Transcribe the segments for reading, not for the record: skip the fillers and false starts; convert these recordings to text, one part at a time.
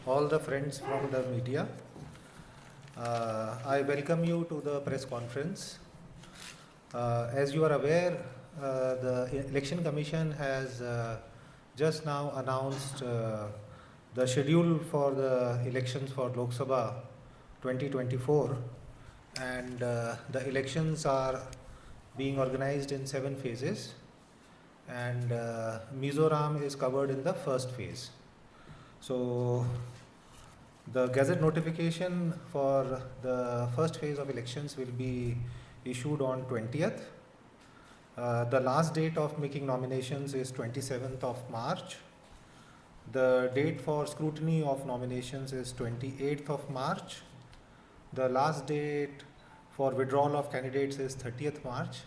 all the friends from the media. I welcome you to the press conference. As you are aware, the Election Commission has just now announced the schedule for the elections for Lok Sabha 2024, and the elections are being organized in 7 phases, and Mizoram is covered in the first phase. So the gazette notification for the first phase of elections will be issued on 20th. The last date of making nominations is 27th of March. The date for scrutiny of nominations is 28th of March. The last date for withdrawal of candidates is 30th March.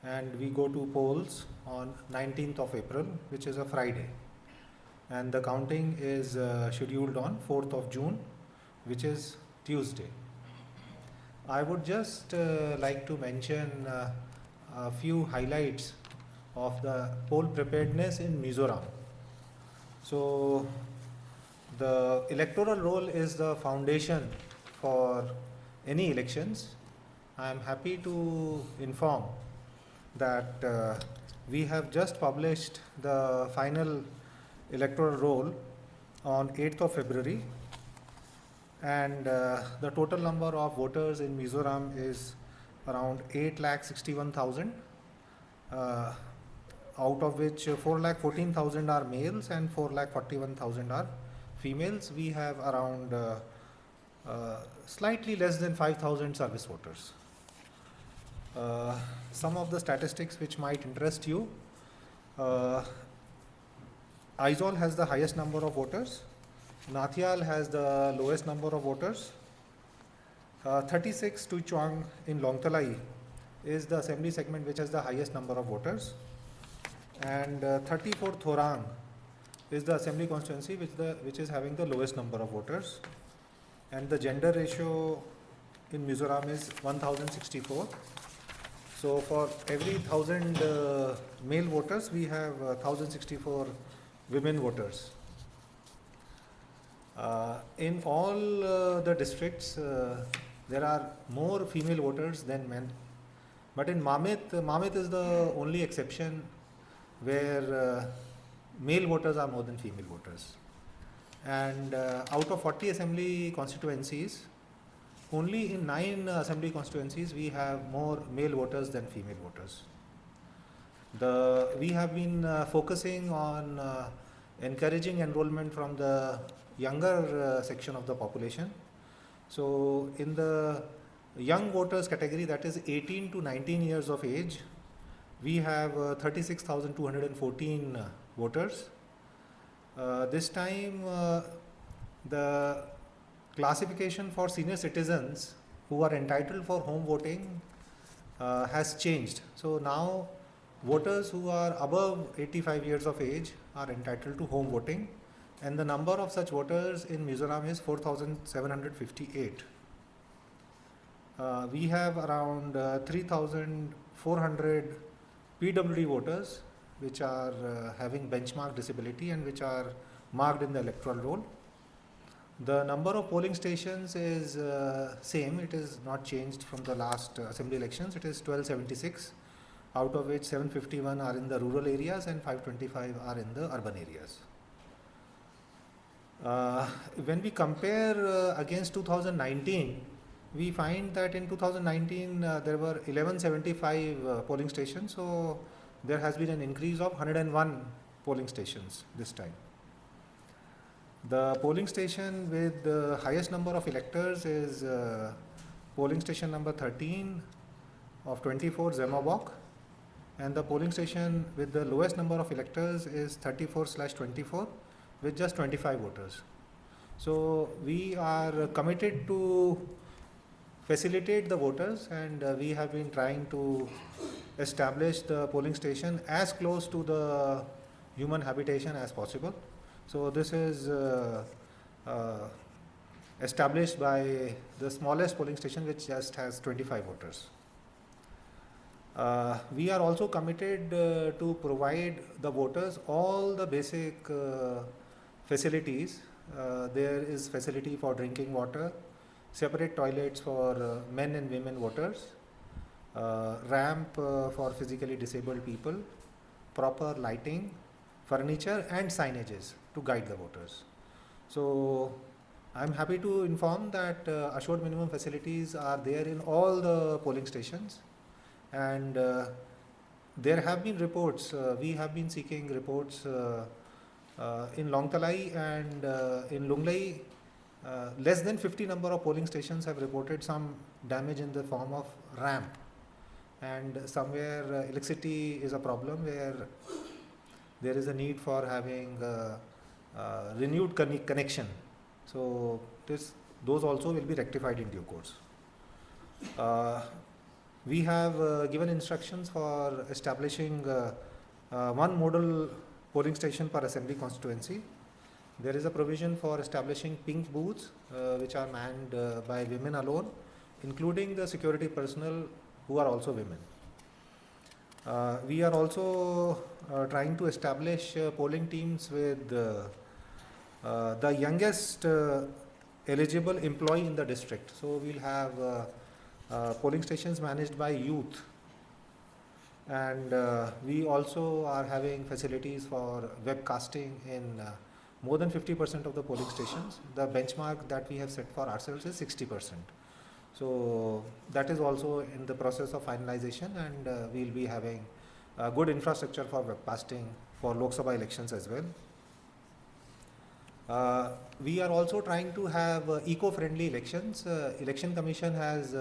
And we go to polls on 19th of April, which is a Friday. And the counting is scheduled on 4th of June, which is Tuesday. I would just like to mention a few highlights of the poll preparedness in Mizoram. So the electoral roll is the foundation for any elections. I am happy to inform that we have just published the final electoral roll on 8th of February, and the total number of voters in Mizoram is around 8,61,000, out of which 4,14,000 are males and 4,41,000 are females. We have around slightly less than 5,000 service voters. Some of the statistics which might interest you. Aizawl has the highest number of voters. Nathial has the lowest number of voters. 36 Tuichuang in Longtalai is the assembly segment which has the highest number of voters. And 34 Thorang is the assembly constituency which is having the lowest number of voters. And the gender ratio in Mizoram is 1064. So for every 1000 male voters, we have 1064 women voters. In all the districts, there are more female voters than men. But in Mamit is the only exception where male voters are more than female voters. And out of 40 assembly constituencies, only in 9 assembly constituencies we have more male voters than female voters. We have been focusing on encouraging enrollment from the younger section of the population. So in the young voters category, that is 18 to 19 years of age, we have 36,214 voters. This time the classification for senior citizens who are entitled for home voting has changed. So now voters who are above 85 years of age are entitled to home voting, and the number of such voters in Mizoram is 4,758. We have around 3,400 PWD voters which are having benchmark disability and which are marked in the electoral roll. The number of polling stations is same, it is not changed from the last assembly elections. It is 1276, out of which 751 are in the rural areas and 525 are in the urban areas. When we compare against 2019, we find that in 2019 there were 1175 polling stations, so there has been an increase of 101 polling stations this time. The polling station with the highest number of electors is polling station number 13 of 24 Zemabok, and the polling station with the lowest number of electors is 34/24 with just 25 voters. So we are committed to facilitate the voters, and we have been trying to establish the polling station as close to the human habitation as possible. So this is established by the smallest polling station, which just has 25 voters. We are also committed to provide the voters all the basic facilities there is facility for drinking water, separate toilets for men and women voters, ramp for physically disabled people, proper lighting, furniture and signages to guide the voters. So I'm happy to inform that assured minimum facilities are there in all the polling stations, and there have been reports, we have been seeking reports in Longtalai and in Lunglai. Less than 50 number of polling stations have reported some damage in the form of ramp, and somewhere electricity is a problem where there is a need for having renewed connection. So those also will be rectified in due course. We have given instructions for establishing one model polling station per assembly constituency. There is a provision for establishing pink booths which are manned by women alone, including the security personnel who are also women. We are also trying to establish polling teams with the youngest eligible employee in the district. So we'll have polling stations managed by youth, and we also are having facilities for webcasting in more than 50% of the polling stations. The benchmark that we have set for ourselves is 60%. So that is also in the process of finalization, and we'll be having good infrastructure for webcasting for Lok Sabha elections as well. We are also trying to have eco-friendly elections. Election Commission has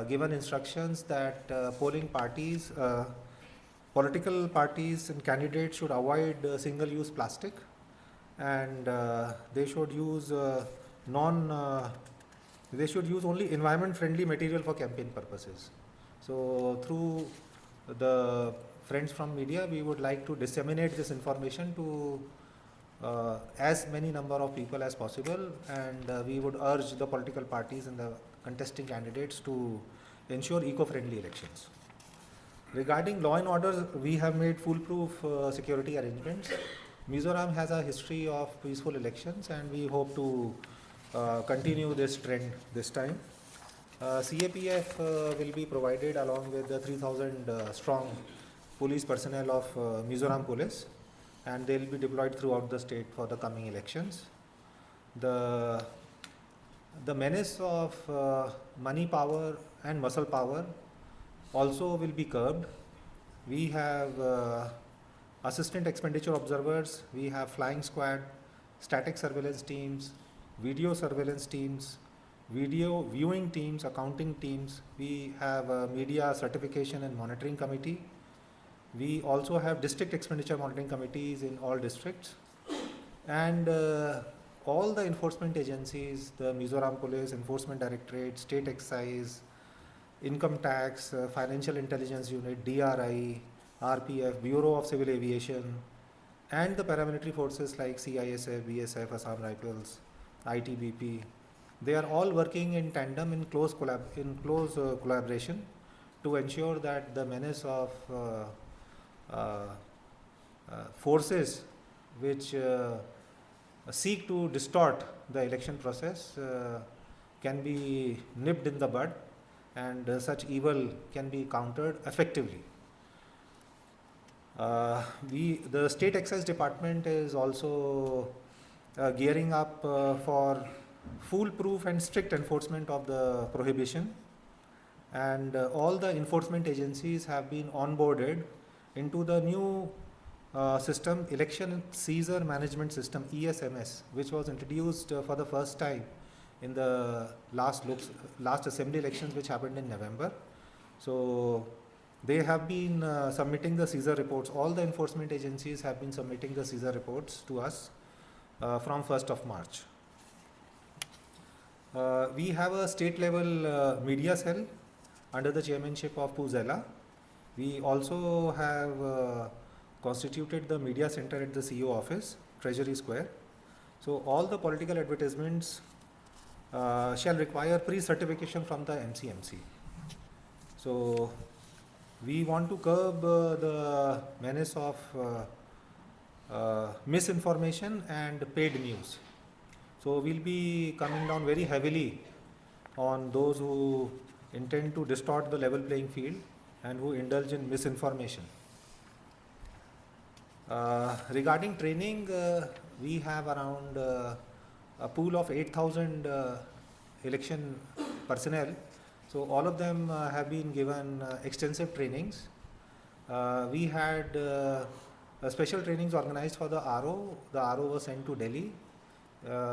given instructions that polling parties, political parties and candidates should avoid single-use plastic, and they should use they should use only environment-friendly material for campaign purposes. So through the friends from media, we would like to disseminate this information to as many number of people as possible, and we would urge the political parties and the contesting candidates to ensure eco-friendly elections. Regarding law and order, we have made foolproof security arrangements. Mizoram has a history of peaceful elections, and we hope to continue this trend this time. CAPF will be provided along with the 3,000 strong police personnel of Mizoram Police, and they will be deployed throughout the state for the coming elections. The menace of money power and muscle power also will be curbed. We have assistant expenditure observers, we have flying squad, static surveillance teams, video surveillance teams, video viewing teams, accounting teams. We have a media certification and monitoring committee. We also have district expenditure monitoring committees in all districts, and all the enforcement agencies, the Mizoram Police, Enforcement Directorate, State Excise, Income Tax, Financial Intelligence Unit, DRI, RPF, Bureau of Civil Aviation, and the paramilitary forces like CISF, BSF, Assam Rifles, ITBP. They are all working in tandem in close collaboration to ensure that the menace of forces which seek to distort the election process can be nipped in the bud, and such evil can be countered effectively. The State Excise Department is also gearing up for foolproof and strict enforcement of the prohibition, and all the enforcement agencies have been onboarded into the new system, Election Seizure Management System, ESMS, which was introduced for the first time in the last assembly elections, which happened in November. So they have been submitting the seizure reports. All the enforcement agencies have been submitting the seizure reports to us from 1st of March. We have a state level media cell under the chairmanship of Puzella. We also have constituted the media center at the CEO office, Treasury Square. So all the political advertisements shall require pre-certification from the MCMC. So we want to curb the menace of misinformation and paid news. So we'll be coming down very heavily on those who intend to distort the level playing field and who indulge in misinformation. Regarding training, we have around a pool of 8,000 election personnel. So all of them have been given extensive trainings. We had special trainings organized for the RO. The RO was sent to Delhi.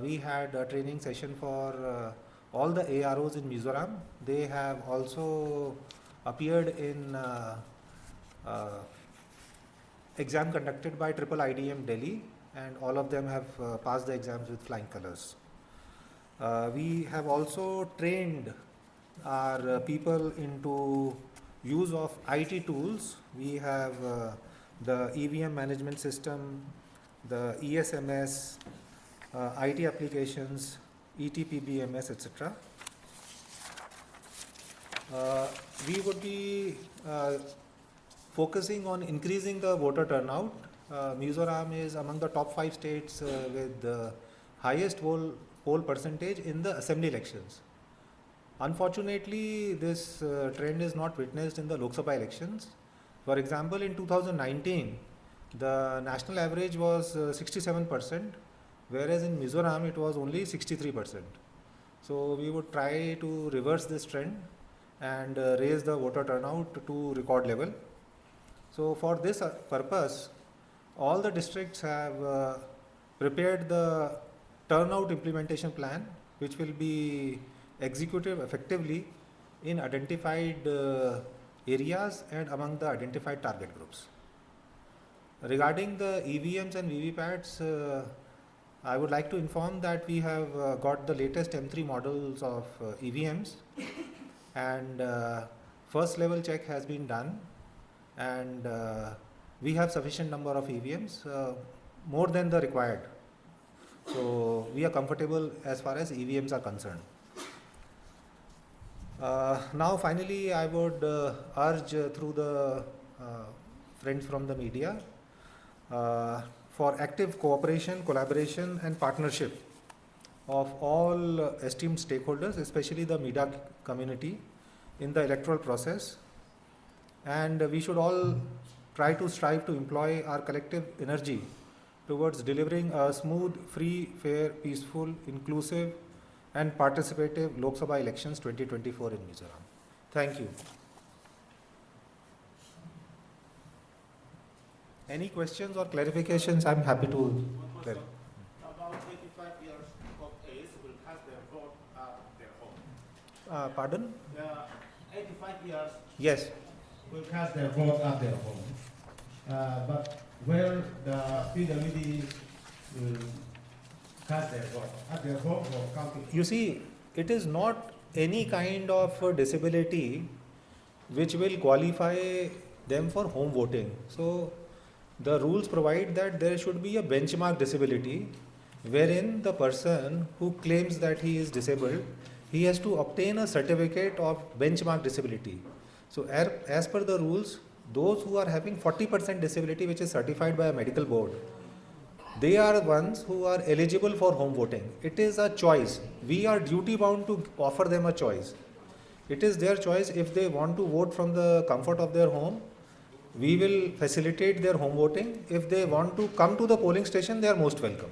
We had a training session for all the AROs in Mizoram. They have also appeared in exam conducted by Triple IDM Delhi, and all of them have passed the exams with flying colors. We have also trained our people into use of IT tools. We have the EVM management system, the ESMS, IT applications, ETPBMS, etc. We would be focusing on increasing the voter turnout. Mizoram is among the top 5 states with the highest poll percentage in the assembly elections. Unfortunately, this trend is not witnessed in the Lok Sabha elections. For example, in 2019, the national average was 67%, whereas in Mizoram it was only 63%. So we would try to reverse this trend and raise the voter turnout to record level. So for this purpose, all the districts have prepared the turnout implementation plan, which will be executed effectively in identified areas and among the identified target groups. Regarding the EVMs and VVPATs, I would like to inform that we have got the latest M3 models of EVMs, and first level check has been done, and we have sufficient number of EVMs, more than the required. So we are comfortable as far as EVMs are concerned. Now finally I would urge through the friends from the media for active cooperation, collaboration and partnership of all esteemed stakeholders, especially the media community, in the electoral process. And we should all try to strive to employ our collective energy towards delivering a smooth, free, fair, peaceful, inclusive and participative Lok Sabha elections 2024 in Mizoram. Thank you. Any questions or clarifications? I'm happy to clarify. About 85 years of age will cast their vote at their home. Pardon? 85 years Yes. will cast their vote at their home. But where the PWD will cast their vote? At their home or counting? You see, it is not any kind of disability which will qualify them for home voting. So the rules provide that there should be a benchmark disability wherein the person who claims that he is disabled, he has to obtain a certificate of benchmark disability. So as per the rules, those who are having 40% disability which is certified by a medical board, they are the ones who are eligible for home voting. It is a choice. We are duty bound to offer them a choice. It is their choice. If they want to vote from the comfort of their home, we will facilitate their home voting. If they want to come to the polling station, they are most welcome.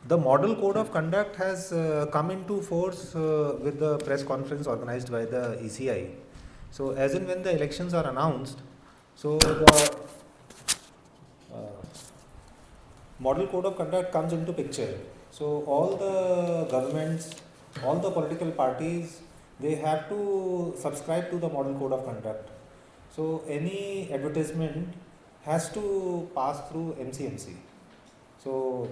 The model code of conduct has come into force with the press conference organized by the ECI. So as and when the elections are announced, so the model code of conduct comes into picture. So all the governments, all the political parties, they have to subscribe to the model code of conduct. So any advertisement has to pass through MCMC. So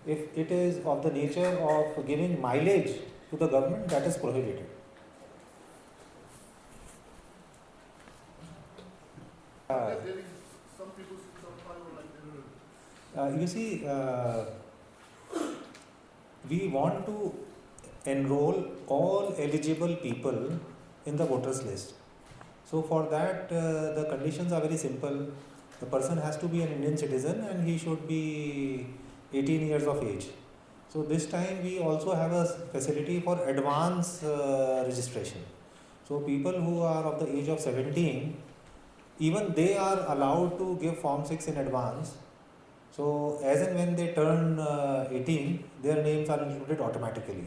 if it is of the nature of giving mileage to the government, that is prohibited. You see, we want to enroll all eligible people in the voters list. So for that, the conditions are very simple. The person has to be an Indian citizen and he should be 18 years of age. So this time we also have a facility for advance registration. So people who are of the age of 17, even they are allowed to give Form 6 in advance. So as and when they turn 18, their names are included automatically.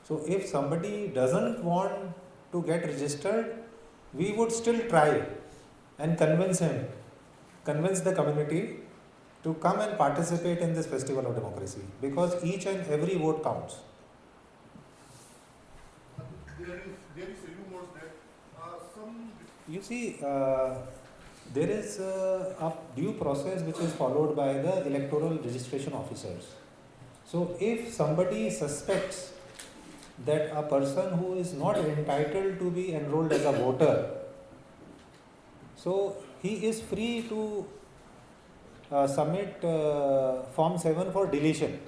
So if somebody doesn't want to get registered, we would still try and convince the community to come and participate in this festival of democracy, because each and every vote counts. There is rumors that some. You see, there is a due process which is followed by the electoral registration officers. So if somebody suspects that a person who is not entitled to be enrolled as a voter, so he is free to submit Form 7 for deletion.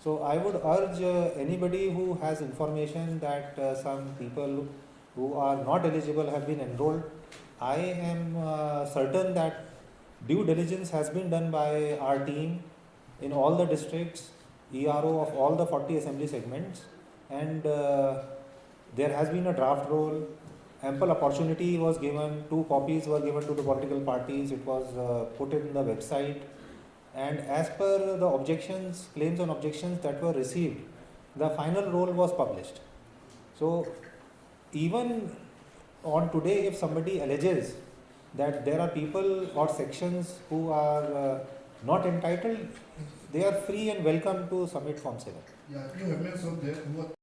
So I would urge anybody who has information that some people who are not eligible have been enrolled. I am certain that due diligence has been done by our team in all the districts, ERO of all the 40 assembly segments, and there has been a draft roll. Ample opportunity was given, 2 copies were given to the political parties, it was put in the website, and as per the objections, claims and objections that were received, the final roll was published. So even on today, if somebody alleges that there are people or sections who are not entitled, they are free and welcome to submit Form 7. Yeah, you have mentioned that what